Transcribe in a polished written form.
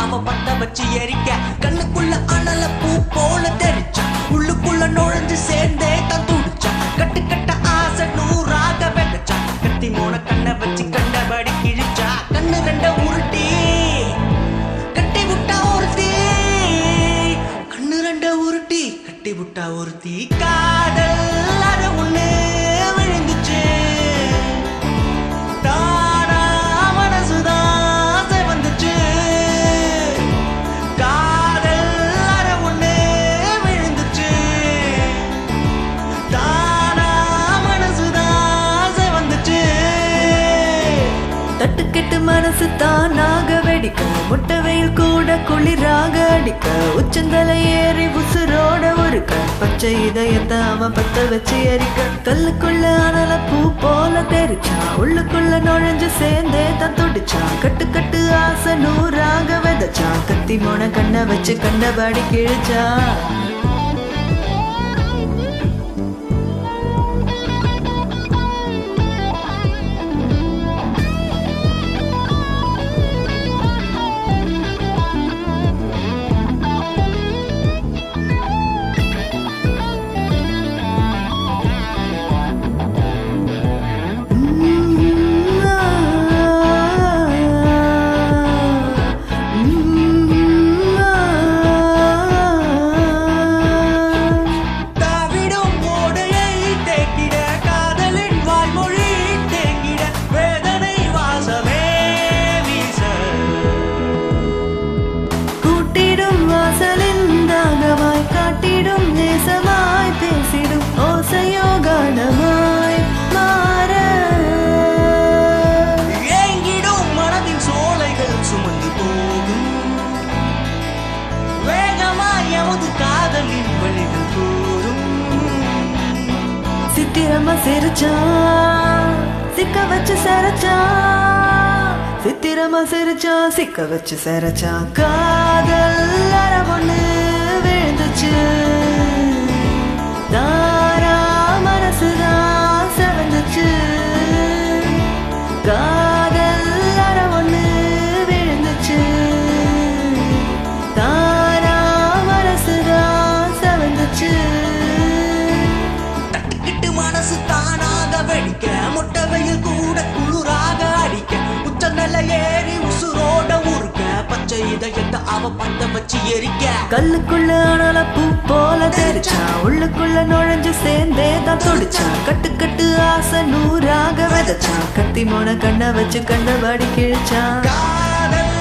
அவ பத்த வச்சு எரிக்க கண்ணுக்குள்ள அனல பூ போல தெரிச்சா உள்ளுக்குள்ள நுழைஞ்சு சேர்ந்தே தான் துடிச்சா கட்டு கட்ட ஆசை நூறாக வெதச்சா கட்டி மோன கண்ணை வச்சு கண்டபடி கிழிச்சா கண்ணு ரெண்ட உருட்டி கட்டி விட்டா ஒருத்தி கண்ணு ரெண்ட உருட்டி கட்டி விட்டா ஒருத்தி காதல் அது ஒண்ணு விழுந்துச்சு தானா மனசுதான் வந்துச்சு காதல் அது ஒண்ணு விழுந்துச்சு தானா மனசுதான் வந்துச்சு தட்டுக்கெட்டு மனசு தானாக வெடிக்க முட்டை வெயில் கூட குளிராக அடிக்க உச்சந்தலை ஏறி உசுரோட ஒருக்க பச்சை இதயத்தை அவன் பத்த வச்சு எரிக்க கல்லுக்குள்ள அனல பூ போல தெரிச்சா உள்ளுக்குள்ள நுழைஞ்சு சேர்ந்தே தான் துடிச்சா கட்டு கட்டு ஆசை நூறாக விதைச்சா கத்தி மோன கண்ணை வச்சு கண்டபடி கிழிச்சா சித்திரமா சிரிச்சா சிக்க வச்சு சரச்சா சித்திரமா சிரிச்சா சிக்க வச்சு சரச்சா காதல் அற பொண்ணு விழுந்துச்சு தாரா மனசுதான் செவந்துச்சு காதல் அற பொண்ணு விழுந்துச்சு தாரா மனசுதான் செவந்துச்சு மனசு தானாக வெடிக்க முட்டை வெயில் கூட குளிராக அடிக்க உச்சந்தல ஏறி உசுரோட உருக்க பச்சை இதயத்தை அவ பத்த வச்சு எரிக்க கல்லுக்குள்ள அனல பூ போல தெரிச்சா உள்ளுக்குள்ள நுழைஞ்சு சேர்ந்தே தான் துடிச்சா கட்டு கட்டு ஆசை நூறாக விதைச்சா கத்தி மோன கண்ணை வச்சு கண்டபடி கிழிச்சா காதல்